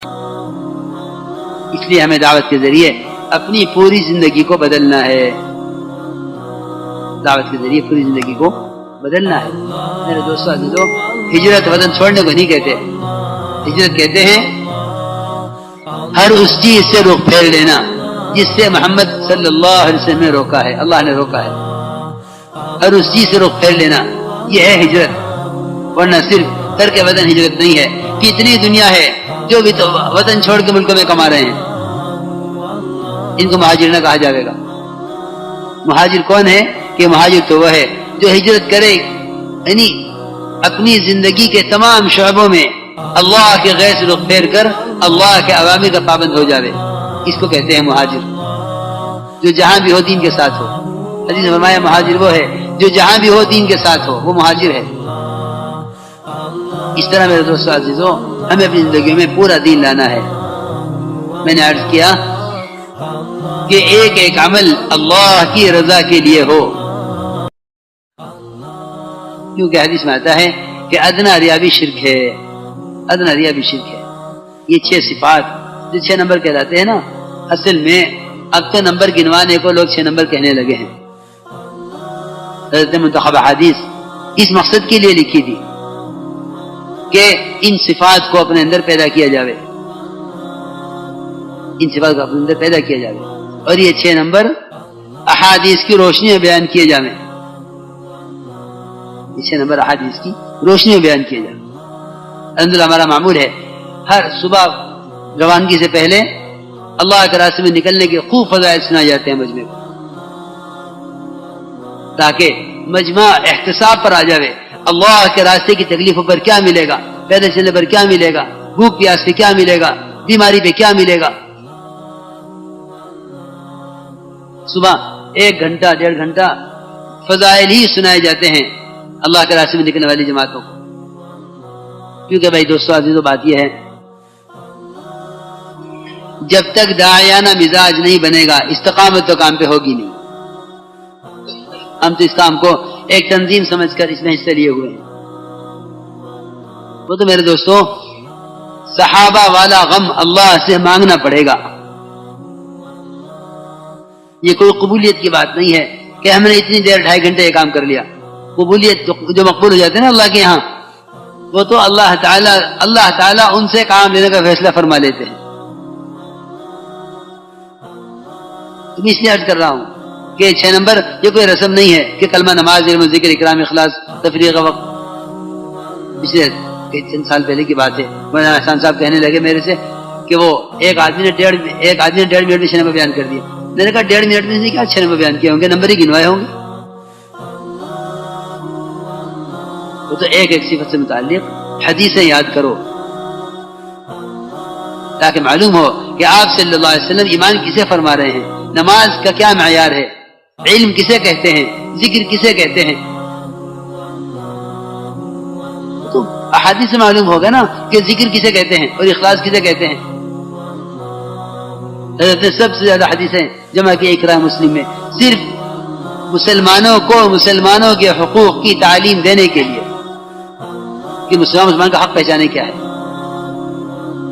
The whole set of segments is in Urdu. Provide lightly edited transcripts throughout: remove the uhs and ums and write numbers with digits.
اس لیے ہمیں دعوت کے ذریعے اپنی پوری زندگی کو بدلنا ہے، دعوت کے ذریعے پوری زندگی کو بدلنا ہے۔ میرے دوستو عزیزو، ہجرت وطن چھوڑنے کو نہیں کہتے، ہجرت کہتے ہیں ہر اس چیز سے رخ پھیر لینا جس سے محمد صلی اللہ علیہ وسلم نے روکا ہے، اللہ نے روکا ہے، ہر اس چیز سے رخ پھیر لینا، یہ ہے ہجرت۔ ورنہ صرف ترک وطن ہجرت نہیں ہے، کتنی دنیا ہے جو بھی تو وطن چھوڑ کے ملکوں میں کما رہے ہیں، ان کو مہاجر نہ کہا جائے گا۔ مہاجر کون ہے؟ کہ مہاجر تو وہ ہے جو ہجرت کرے، یعنی اپنی زندگی کے تمام شعبوں میں اللہ کے غیر سے رخ پھیر کر اللہ کے اوامر کا پابند ہو جاوے، اس کو کہتے ہیں مہاجر، جو جہاں بھی ہو دین کے ساتھ ہو۔ حدیث میں فرمایا مہاجر وہ ہے جو جہاں بھی ہو دین کے ساتھ ہو، وہ مہاجر ہے۔ اس طرح میرے دوستو عزیزو، ہمیں اپنی زندگیوں میں پورا دین لانا ہے۔ میں نے عرض کیا کہ ایک ایک عمل اللہ کی رضا کے لیے ہو، کیونکہ حدیث میں آتا ہے کہ ادنا ریا بھی شرک ہے، ادنا ریا بھی شرک ہے۔ یہ 6 صفات جو 6 نمبر کہلاتے ہیں نا، اصل میں اب تو نمبر گنوانے کو لوگ 6 نمبر کہنے لگے ہیں۔ حضرت منتخب حدیث اس مقصد کے لیے لکھی تھی کہ ان صفات کو اپنے اندر پیدا کیا جاوے، ان صفات کو اپنے اندر پیدا کیا جاوے، اور یہ 6 نمبر احادیث کی روشنی میں بیان کیے جاویں، یہ 6 نمبر احادیث کی روشنی میں بیان کیے جاویں۔ الحمدللہ ہمارا معمول ہے ہر صبح روانگی سے پہلے اللہ کے راستے میں نکلنے کے خوب فضائل سنائے جاتے ہیں مجمع کو، تاکہ مجمع احتساب پر آ جاوے، اللہ کے راستے کی تکلیفوں پر کیا ملے گا، پیدل چلنے پر کیا ملے گا، بھوک پیاس پہ کیا ملے گا، بیماری پہ کیا ملے گا۔ صبح 1 گھنٹہ 1.5 گھنٹہ فضائل ہی سنائے جاتے ہیں اللہ کے راستے میں نکلنے والی جماعتوں کو، کیونکہ بھائی دوستو عزیزو، بات یہ ہے جب تک داعیانہ مزاج نہیں بنے گا استقامت تو کام پہ ہوگی نہیں۔ ہم تو اس کام کو ایک تنظیم سمجھ کر اس میں حصہ لیے ہوئے ہیں۔ وہ تو میرے دوستو صحابہ والا غم اللہ سے مانگنا پڑے گا، یہ کوئی قبولیت کی بات نہیں ہے کہ ہم نے اتنی دیر 2.5 گھنٹے یہ کام کر لیا۔ قبولیت جو مقبول ہو جاتے ہیں نا اللہ کے یہاں، وہ تو اللہ تعالیٰ ان سے کام لینے کا فیصلہ فرما لیتے ہیں۔ میں اس لیے عرض کر رہا ہوں کہ 6 نمبر یہ کوئی رسم نہیں ہے کہ کلمہ، نماز، علم، ذکر، اکرام، اخلاص، تفریح کا وقت۔ پچھلے چند سال پہلے کی بات ہے، مولانا احسان صاحب کہنے لگے میرے سے کہ وہ ایک آدمی نے 1.5 منٹ میں 6 نمبر بیان کر دیا۔ میں نے کہا 1.5 منٹ میں کیا 6 نمبر بیان کیے ہوں گے، نمبر ہی گنوائے ہوں گے۔ وہ تو ایک صفت سے متعلق حدیثیں یاد کرو تاکہ معلوم ہو کہ آپ صلی اللہ علیہ وسلم ایمان کسے فرما رہے ہیں، نماز کا کیا معیار ہے، علم کسے کہتے ہیں، ذکر کسے کہتے ہیں۔ تو احادیث سے معلوم ہوگا نا کہ ذکر کسے کہتے ہیں اور اخلاص کسے کہتے ہیں۔ حضرت نے سب سے زیادہ حدیثیں جمع کی اقرا مسلم میں، صرف مسلمانوں کو مسلمانوں کے حقوق کی تعلیم دینے کے لیے کہ مسلمان کا حق پہچانے کیا ہے۔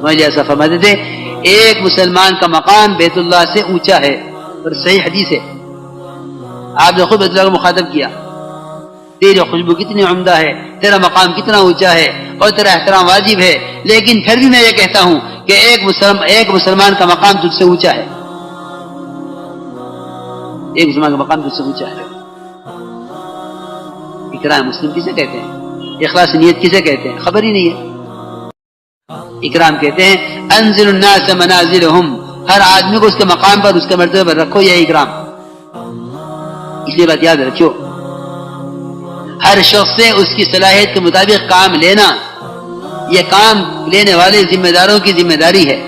مجھے ایسا فرماتے تھے ایک مسلمان کا مقام بیت اللہ سے اونچا ہے، اور صحیح حدیث ہے، آپ نے خود بیت اللہ کو مخاطب کیا، تیری خوشبو کتنی عمدہ ہے، تیرا مقام کتنا اونچا ہے اور تیرا احترام واجب ہے، لیکن پھر بھی میں یہ کہتا ہوں کہ ایک مسلمان کا مقام تجھ سے اونچا ہے، ایک مسلمان کا مقام تجھ سے اونچا ہے۔ اکرام مسلم کسے کہتے ہیں، اخلاص نیت کسے کہتے ہیں، خبر ہی نہیں ہے۔ اکرام کہتے ہیں انزل الناس منازلهم، ہر آدمی کو اس کے مقام پر، اس کے مرتبے پر رکھو، یہ اکرام۔ اس لیے بات یاد رکھو، ہر شخص سے اس کی صلاحیت کے مطابق کام لینا، یہ کام لینے والے ذمہ داروں کی ذمہ داری ہے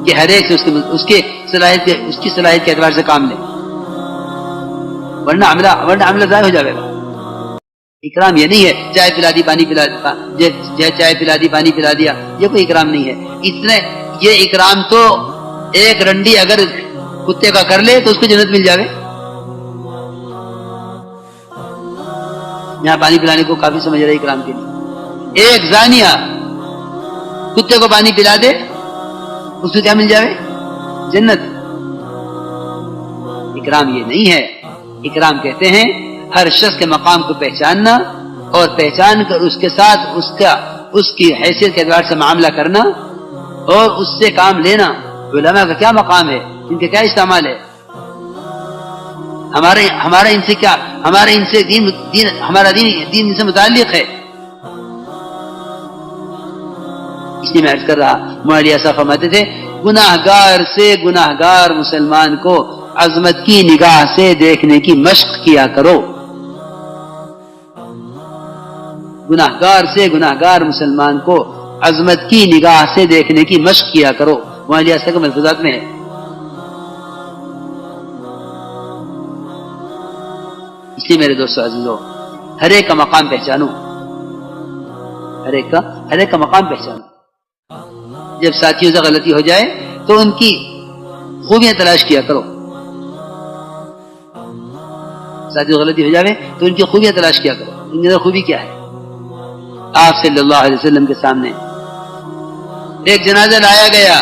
کہ ہر ایک سے اس کی صلاحیت کے اعتبار سے کام لے، ورنہ عملہ ضائع ہو جائے گا۔ اکرام یہ نہیں ہے چائے پلا دی پانی پلا دیا، یہ کوئی اکرام نہیں ہے۔ یہ اکرام تو ایک رنڈی اگر کتے کا کر لے تو اس کو جنت مل جاوے۔ یہاں پانی پلانے کو کافی سمجھ رہے اکرام کے لیے۔ ایک زانیہ کتے کو پانی پلا دے اس کو کیا مل جائے؟ جنت۔ اکرام یہ نہیں ہے۔ اکرام کہتے ہیں ہر شخص کے مقام کو پہچاننا اور پہچان کر اس کے ساتھ اس کی حیثیت کے اعتبار سے معاملہ کرنا اور اس سے کام لینا۔ علماء کا کیا مقام ہے، ان کا کیا استعمال ہے، ہمارا ان سے کیا، ہمارا ان سے دین ہمارا دین ان سے متعلق ہے۔ اس لیے میں عرض کر رہا، مولانا ایسا فرماتے تھے گناہگار سے گناہگار مسلمان کو عظمت کی نگاہ سے دیکھنے کی مشق کیا کرو۔ گناہگار سے گناہگار مسلمان کو عظمت کی نگاہ سے دیکھنے کی مشق کیا کرو، مولانا ایسا کے ملفوظات میں ہے۔ اس لیے میرے دوستو عزیزو، ہر ایک کا مقام پہچانو، ہر ایک کا مقام پہچانو۔ جب ساتھیوں سے غلطی ہو جائے تو ان کی خوبیاں تلاش کیا کرو، ساتھیوں سے غلطی ہو جائے تو ان کی خوبیاں تلاش کیا کرو، ان کی خوبی کیا ہے۔ آپ صلی اللہ علیہ وسلم کے سامنے ایک جنازہ لایا گیا،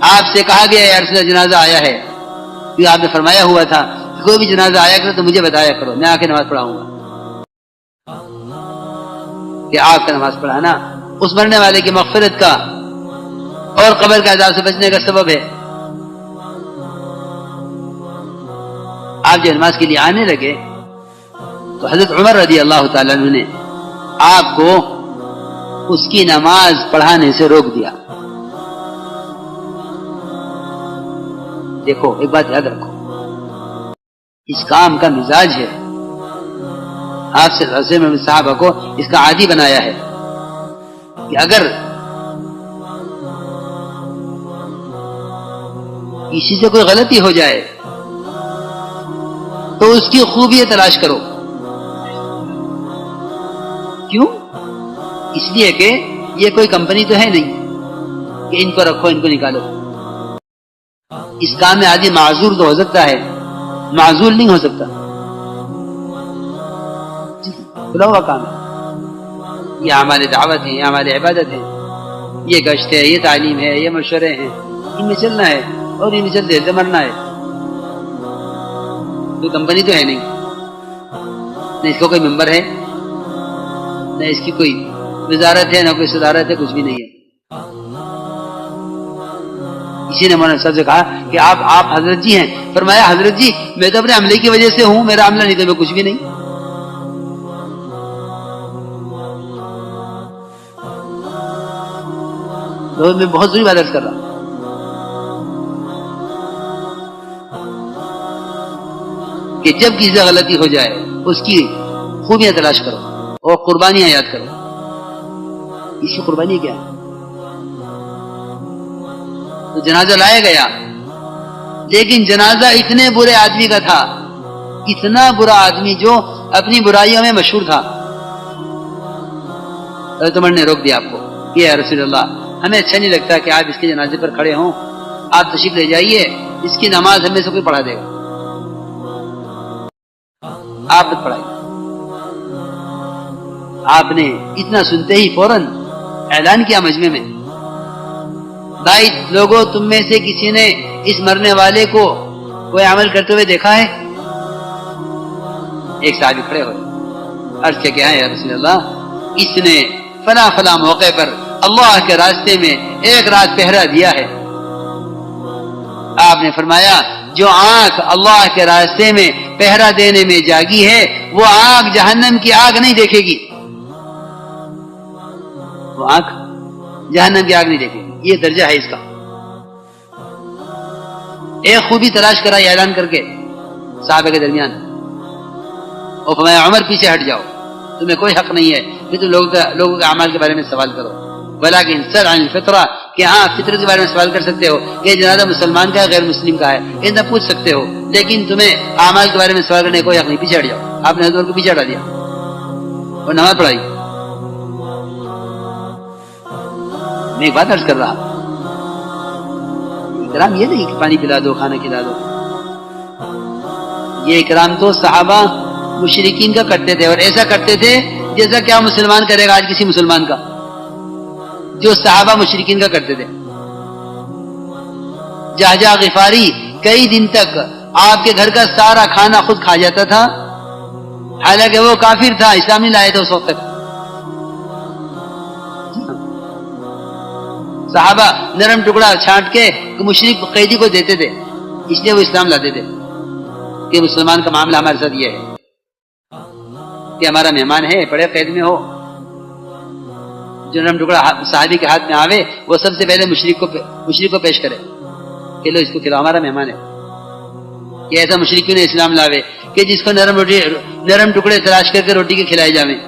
آپ سے کہا گیا یا رسول اللہ جنازہ آیا ہے، کیونکہ آپ نے فرمایا ہوا تھا کوئی بھی جنازہ آیا کرو تو مجھے بتایا کرو، میں آ کے نماز پڑھاؤں گا۔ کہ آپ کا نماز پڑھانا اس مرنے والے کی مغفرت کا اور قبر کے عذاب سے بچنے کا سبب ہے۔ آپ جب نماز کے لیے آنے لگے تو حضرت عمر رضی اللہ تعالیٰ عنہ نے آپ کو اس کی نماز پڑھانے سے روک دیا۔ دیکھو ایک بات یاد رکھو، اس کام کا مزاج ہے، آپ سے صحابہ کو اس کا عادی بنایا ہے کہ اگر کسی سے کوئی غلطی ہو جائے تو اس کی خوبی تلاش کرو۔ کیوں؟ اس لیے کہ یہ کوئی کمپنی تو ہے نہیں کہ ان کو رکھو ان کو نکالو۔ اس کام میں آدمی معذور تو ہو سکتا ہے، معذور نہیں ہو سکتا، کھلا ہوا کام ہے۔ یہ اعمال دعوت ہے، یہ اعمال عبادت ہے، یہ گشت ہے، یہ تعلیم ہے، یہ مشورے ہیں، ان میں چلنا ہے اور ان میں چلتے مرنا ہے۔ کوئی کمپنی تو ہے نہیں، نہ اس کو کوئی ممبر ہے، نہ اس کی کوئی وزارت ہے، نہ کوئی صدارت ہے، کچھ بھی نہیں ہے۔ اسی نے مولانا صاحب سے کہا کہ آپ حضرت جی ہیں، فرمایا حضرت جی میں تو اپنے عملے کی وجہ سے ہوں، میرا عملہ نہیں تو میں کچھ بھی نہیں۔ تو میں بہت ضروری بات عرض کر رہا ہوں کہ جب کسی سے غلطی ہو جائے اس کی خوبیاں تلاش کرو اور قربانیاں یاد کرو۔ اس کی قربانی کیا ہے؟ تو جنازہ لایا گیا، لیکن جنازہ اتنے برے آدمی کا تھا، اتنا برا آدمی جو اپنی برائیوں میں مشہور تھا۔ حضرت عمر نے روک دیا آپ کو کہ یا رسول اللہ ہمیں اچھا نہیں لگتا کہ آپ اس کے جنازے پر کھڑے ہوں، آپ تشریف لے جائیے، اس کی نماز ہمیں سے کوئی پڑھا دے گا، آپ مت پڑھائیے۔ آپ نے اتنا سنتے ہی فوراً اعلان کیا مجمع میں، بھائی لوگوں تم میں سے کسی نے اس مرنے والے کو کوئی عمل کرتے ہوئے دیکھا ہے؟ ایک صحابی کھڑے ہوئے، عرض کیا کہ ہے یا رسول اللہ اس نے فلاں فلاں موقع پر اللہ کے راستے میں ایک رات پہرا دیا ہے۔ آپ نے فرمایا جو آنکھ اللہ کے راستے میں پہرا دینے میں جاگی ہے وہ آنکھ جہنم کی آگ نہیں دیکھے گی، وہ آنکھ جہنم کی آگ نہیں دیکھے گی، یہ درجہ ہے اس کا۔ ایک خوبی تلاش کرا یہ اعلان کر کے صحابہ کے درمیان، اور فرمایا عمر پیچھے ہٹ جاؤ، تمہیں کوئی حق نہیں ہے کہ تم لوگوں کے اعمال کے بارے میں سوال کرو، بلکہ سر عن الفطرہ کہ ہاں فطرت کے بارے میں سوال کر سکتے ہو کہ جنازہ مسلمان کا ہے غیر مسلم کا ہے، اتنا پوچھ سکتے ہو، لیکن تمہیں اعمال کے بارے میں سوال کرنے کا کوئی حق نہیں، پیچھے ہٹ جاؤ۔ آپ نے حضرت کو پیچھے ہٹا دیا اور نماز پڑھائی۔ میں ایک بات عرض کر رہا، اکرام یہ نہیں کہ پانی پلا دو، کھانا کھلا دو، یہ اکرام تو صحابہ مشرکین کا کرتے تھے، اور ایسا کرتے تھے جیسا کیا مسلمان کرے گا آج کسی مسلمان کا۔ جو صحابہ مشرکین کا کرتے تھے. جہجہ غفاری کئی دن تک آپ کے گھر کا سارا کھانا خود کھا جاتا تھا، حالانکہ وہ کافر تھا، اسلام نہیں لائے تھے اس وقت تک. صحابہ نرم ٹکڑا چھانٹ کے مشرک قیدی کو دیتے تھے، اس لیے وہ اسلام لاتے تھے کہ مسلمان کا معاملہ ہمارے ساتھ یہ ہے کہ ہمارا مہمان ہے، بڑے قید میں ہو، جو نرم ٹکڑا صحابی کے ہاتھ میں آوے وہ سب سے پہلے مشرک کو پیش کرے کہ لو اس کو کھلاؤ، ہمارا مہمان ہے. کہ ایسا مشرک کیوں نے اسلام لاوے کہ جس کو نرم ٹکڑے تلاش کر کے روٹی کے کھلائے جاویں.